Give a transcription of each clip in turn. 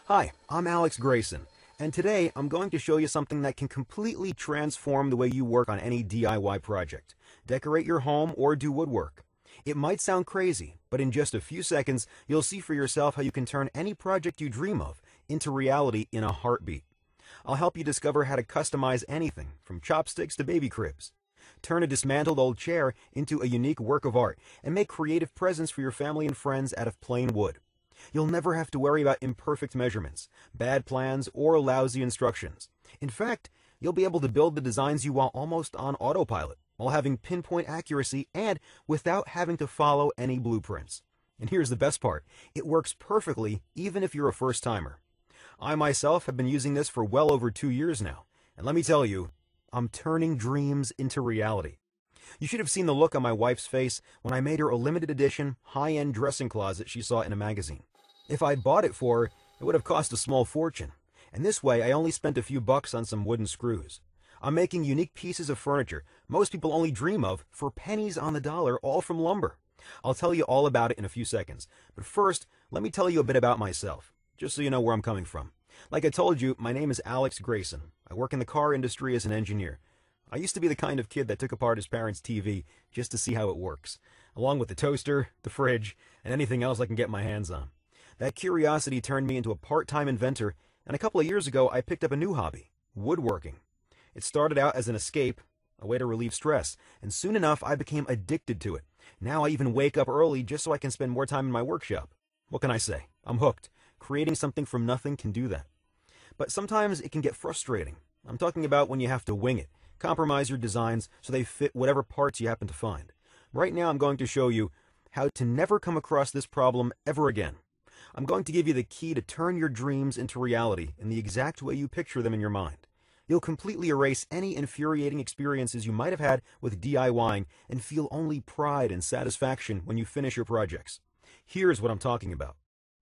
Hi, I'm Alex Grayson, and today I'm going to show you something that can completely transform the way you work on any DIY project. Decorate your home or do woodwork. It might sound crazy, but in just a few seconds, you'll see for yourself how you can turn any project you dream of into reality in a heartbeat. I'll help you discover how to customize anything, from chopsticks to baby cribs. Turn a dismantled old chair into a unique work of art, and make creative presents for your family and friends out of plain wood. You'll never have to worry about imperfect measurements, bad plans, or lousy instructions. In fact, you'll be able to build the designs you want almost on autopilot, while having pinpoint accuracy and without having to follow any blueprints. And here's the best part, it works perfectly even if you're a first-timer. I myself have been using this for well over 2 years now, and let me tell you, I'm turning dreams into reality. You should have seen the look on my wife's face when I made her a limited edition, high-end dressing closet she saw in a magazine. If I'd bought it for her, it would have cost a small fortune, and this way I only spent a few bucks on some wooden screws. I'm making unique pieces of furniture most people only dream of for pennies on the dollar, all from lumber. I'll tell you all about it in a few seconds, but first, let me tell you a bit about myself, just so you know where I'm coming from. Like I told you, my name is Alex Grayson. I work in the car industry as an engineer. I used to be the kind of kid that took apart his parents' TV just to see how it works, along with the toaster, the fridge, and anything else I can get my hands on. That curiosity turned me into a part-time inventor, and a couple of years ago I picked up a new hobby, woodworking. It started out as an escape, a way to relieve stress, and soon enough I became addicted to it. Now I even wake up early just so I can spend more time in my workshop. What can I say? I'm hooked. Creating something from nothing can do that. But sometimes it can get frustrating. I'm talking about when you have to wing it. Compromise your designs so they fit whatever parts you happen to find. Right now I'm going to show you how to never come across this problem ever again. I'm going to give you the key to turn your dreams into reality in the exact way you picture them in your mind. You'll completely erase any infuriating experiences you might have had with DIYing and feel only pride and satisfaction when you finish your projects. Here's what I'm talking about.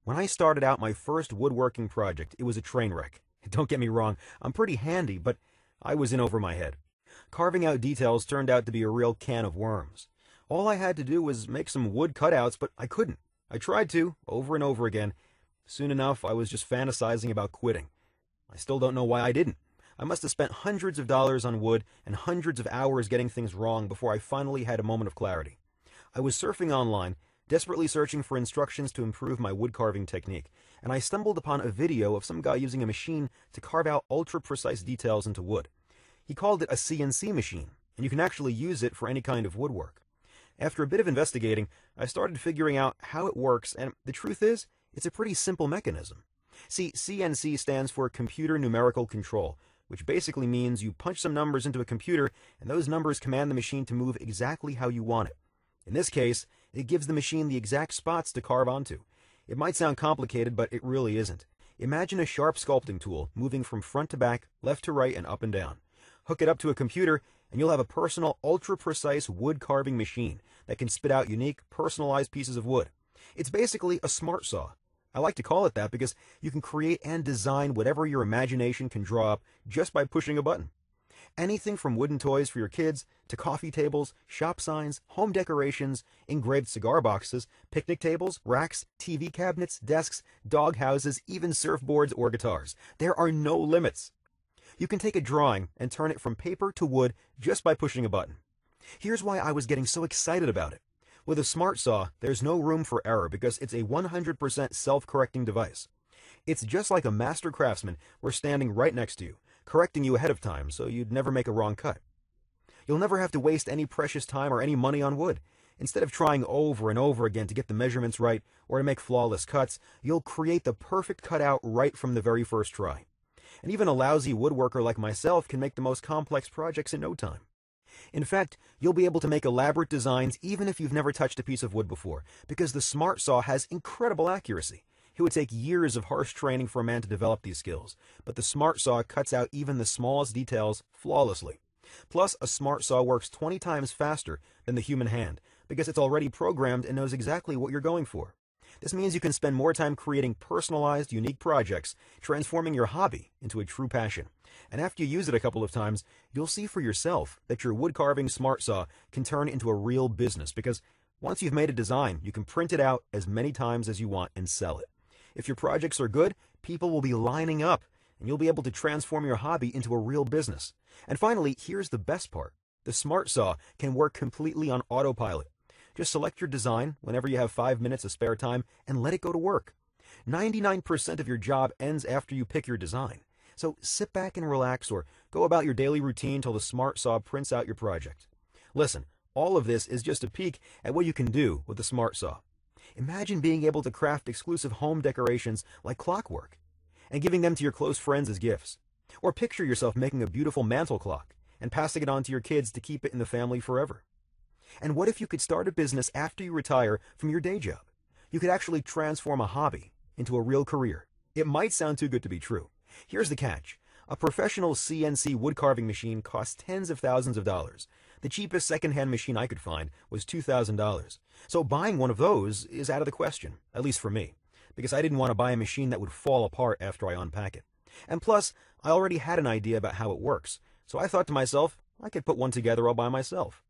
When I started out my first woodworking project, it was a train wreck. Don't get me wrong, I'm pretty handy, but I was in over my head. Carving out details turned out to be a real can of worms. All I had to do was make some wood cutouts, but I couldn't. I tried to, over and over again. Soon enough, I was just fantasizing about quitting. I still don't know why I didn't. I must have spent hundreds of dollars on wood and hundreds of hours getting things wrong before I finally had a moment of clarity. I was surfing online, desperately searching for instructions to improve my wood carving technique, and I stumbled upon a video of some guy using a machine to carve out ultra-precise details into wood. He called it a CNC machine, and you can actually use it for any kind of woodwork. After a bit of investigating, I started figuring out how it works, and the truth is, it's a pretty simple mechanism. See, CNC stands for Computer Numerical Control, which basically means you punch some numbers into a computer, and those numbers command the machine to move exactly how you want it. In this case, it gives the machine the exact spots to carve onto. It might sound complicated, but it really isn't. Imagine a sharp sculpting tool moving from front to back, left to right, and up and down. Hook it up to a computer, and you'll have a personal, ultra-precise wood carving machine that can spit out unique, personalized pieces of wood. It's basically a smart saw. I like to call it that because you can create and design whatever your imagination can draw up just by pushing a button. Anything from wooden toys for your kids, to coffee tables, shop signs, home decorations, engraved cigar boxes, picnic tables, racks, TV cabinets, desks, dog houses, even surfboards or guitars. There are no limits. You can take a drawing and turn it from paper to wood just by pushing a button. Here's why I was getting so excited about it. With a smart saw, there's no room for error because it's a 100% self-correcting device. It's just like a master craftsman were standing right next to you, correcting you ahead of time so you'd never make a wrong cut. You'll never have to waste any precious time or any money on wood. Instead of trying over and over again to get the measurements right or to make flawless cuts, you'll create the perfect cutout right from the very first try. And even a lousy woodworker like myself can make the most complex projects in no time. In fact, you'll be able to make elaborate designs even if you've never touched a piece of wood before, because the smart saw has incredible accuracy. It would take years of harsh training for a man to develop these skills, but the smart saw cuts out even the smallest details flawlessly. Plus, a smart saw works 20 times faster than the human hand, because it's already programmed and knows exactly what you're going for. This means you can spend more time creating personalized, unique projects, transforming your hobby into a true passion. And after you use it a couple of times, you'll see for yourself that your wood carving smart saw can turn into a real business, because once you've made a design, you can print it out as many times as you want and sell it. If your projects are good, people will be lining up, and you'll be able to transform your hobby into a real business. And finally, here's the best part. The Smart Saw can work completely on autopilot. Just select your design whenever you have 5 minutes of spare time and let it go to work. 99% of your job ends after you pick your design. So sit back and relax or go about your daily routine till the Smart Saw prints out your project. Listen, all of this is just a peek at what you can do with the Smart Saw. Imagine being able to craft exclusive home decorations like clockwork and giving them to your close friends as gifts. Or picture yourself making a beautiful mantle clock and passing it on to your kids to keep it in the family forever. And what if you could start a business after you retire from your day job? You could actually transform a hobby into a real career. It might sound too good to be true. Here's the catch. A professional CNC wood carving machine costs tens of thousands of dollars. The cheapest secondhand machine I could find was $2,000. So buying one of those is out of the question, at least for me, because I didn't want to buy a machine that would fall apart after I unpack it. And plus, I already had an idea about how it works, so I thought to myself, I could put one together all by myself.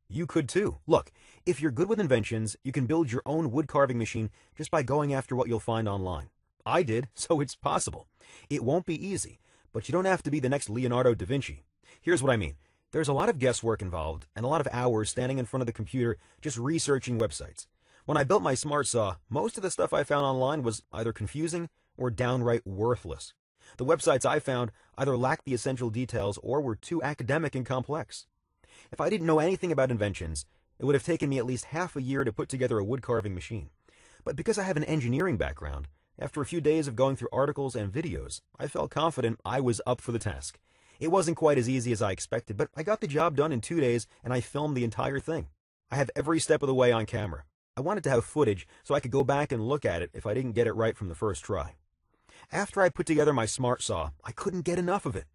You could too. Look, if you're good with inventions, you can build your own wood carving machine just by going after what you'll find online. I did, so it's possible. It won't be easy, but you don't have to be the next Leonardo da Vinci. Here's what I mean. There's a lot of guesswork involved and a lot of hours standing in front of the computer just researching websites. When I built my Smart Saw, most of the stuff I found online was either confusing or downright worthless. The websites I found either lacked the essential details or were too academic and complex. If I didn't know anything about inventions, it would have taken me at least half a year to put together a wood carving machine. But because I have an engineering background, after a few days of going through articles and videos, I felt confident I was up for the task. It wasn't quite as easy as I expected, but I got the job done in 2 days and I filmed the entire thing. I have every step of the way on camera. I wanted to have footage so I could go back and look at it if I didn't get it right from the first try. After I put together my Smart Saw, I couldn't get enough of it.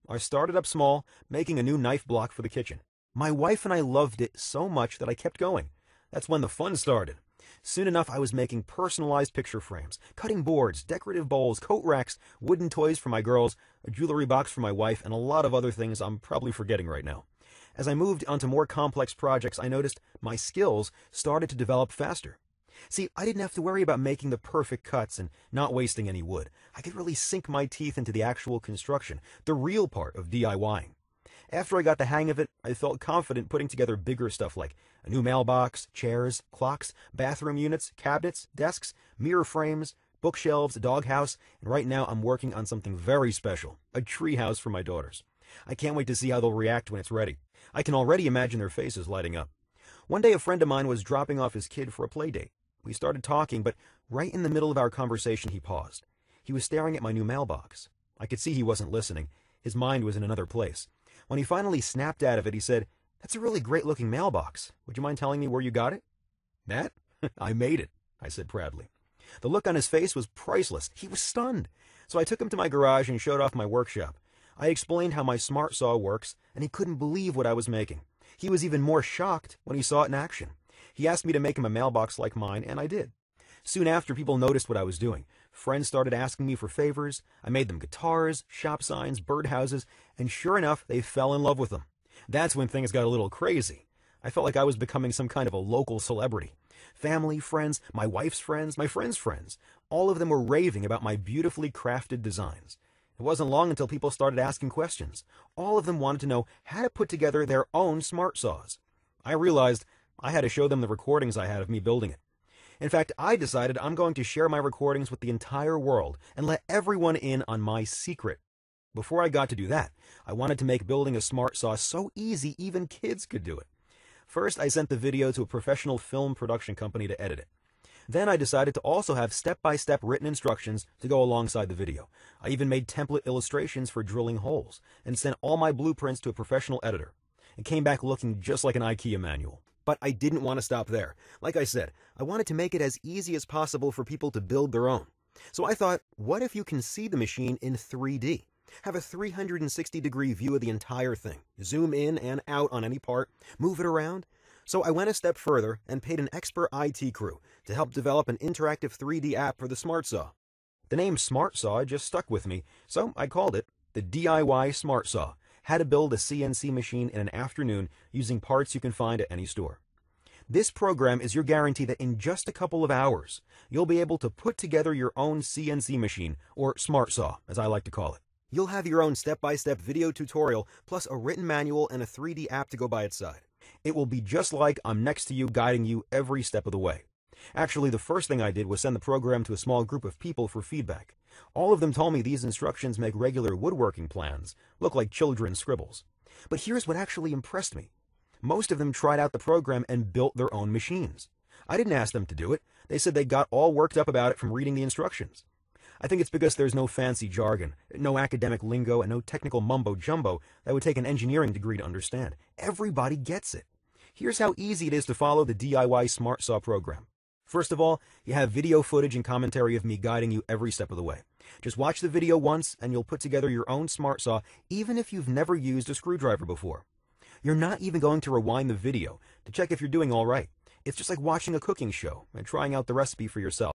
I started up small, making a new knife block for the kitchen. My wife and I loved it so much that I kept going. That's when the fun started. Soon enough, I was making personalized picture frames, cutting boards, decorative bowls, coat racks, wooden toys for my girls, a jewelry box for my wife, and a lot of other things I'm probably forgetting right now. As I moved onto more complex projects, I noticed my skills started to develop faster. See, I didn't have to worry about making the perfect cuts and not wasting any wood. I could really sink my teeth into the actual construction, the real part of DIYing. After I got the hang of it, I felt confident putting together bigger stuff like a new mailbox, chairs, clocks, bathroom units, cabinets, desks, mirror frames, bookshelves, a doghouse, and right now I'm working on something very special, a treehouse for my daughters. I can't wait to see how they'll react when it's ready. I can already imagine their faces lighting up. One day a friend of mine was dropping off his kid for a play date. We started talking, but right in the middle of our conversation he paused. He was staring at my new mailbox. I could see he wasn't listening. His mind was in another place. When he finally snapped out of it, he said, "That's a really great-looking mailbox. Would you mind telling me where you got it?" "That? I made it," I said proudly. The look on his face was priceless. He was stunned. So I took him to my garage and showed off my workshop. I explained how my Smart Saw works, and he couldn't believe what I was making. He was even more shocked when he saw it in action. He asked me to make him a mailbox like mine, and I did. Soon after, people noticed what I was doing. Friends started asking me for favors. I made them guitars, shop signs, birdhouses, and sure enough, they fell in love with them. That's when things got a little crazy. I felt like I was becoming some kind of a local celebrity. Family, friends, my wife's friends, my friends' friends, all of them were raving about my beautifully crafted designs. It wasn't long until people started asking questions. All of them wanted to know how to put together their own Smart Saws. I realized I had to show them the recordings I had of me building it. In fact, I decided I'm going to share my recordings with the entire world and let everyone in on my secret. Before I got to do that, I wanted to make building a Smart Saw so easy even kids could do it. First, I sent the video to a professional film production company to edit it. Then I decided to also have step-by-step written instructions to go alongside the video. I even made template illustrations for drilling holes and sent all my blueprints to a professional editor. It came back looking just like an IKEA manual. But I didn't want to stop there. Like I said, I wanted to make it as easy as possible for people to build their own. So I thought, what if you can see the machine in 3D? Have a 360-degree view of the entire thing. Zoom in and out on any part, move it around. So I went a step further and paid an expert IT crew to help develop an interactive 3D app for the Smart Saw. The name Smart Saw just stuck with me, so I called it the DIY Smart Saw. How to build a CNC machine in an afternoon using parts you can find at any store. This program is your guarantee that in just a couple of hours, you'll be able to put together your own CNC machine, or smart saw, as I like to call it. You'll have your own step-by-step video tutorial, plus a written manual and a 3D app to go by its side. It will be just like I'm next to you, guiding you every step of the way. Actually, the first thing I did was send the program to a small group of people for feedback. All of them told me these instructions make regular woodworking plans look like children's scribbles. But here's what actually impressed me. Most of them tried out the program and built their own machines. I didn't ask them to do it. They said they got all worked up about it from reading the instructions. I think it's because there's no fancy jargon, no academic lingo, and no technical mumbo-jumbo that would take an engineering degree to understand. Everybody gets it. Here's how easy it is to follow the DIY Smart Saw program. First of all, you have video footage and commentary of me guiding you every step of the way. Just watch the video once and you'll put together your own smart saw, even if you've never used a screwdriver before. You're not even going to rewind the video to check if you're doing all right. It's just like watching a cooking show and trying out the recipe for yourself.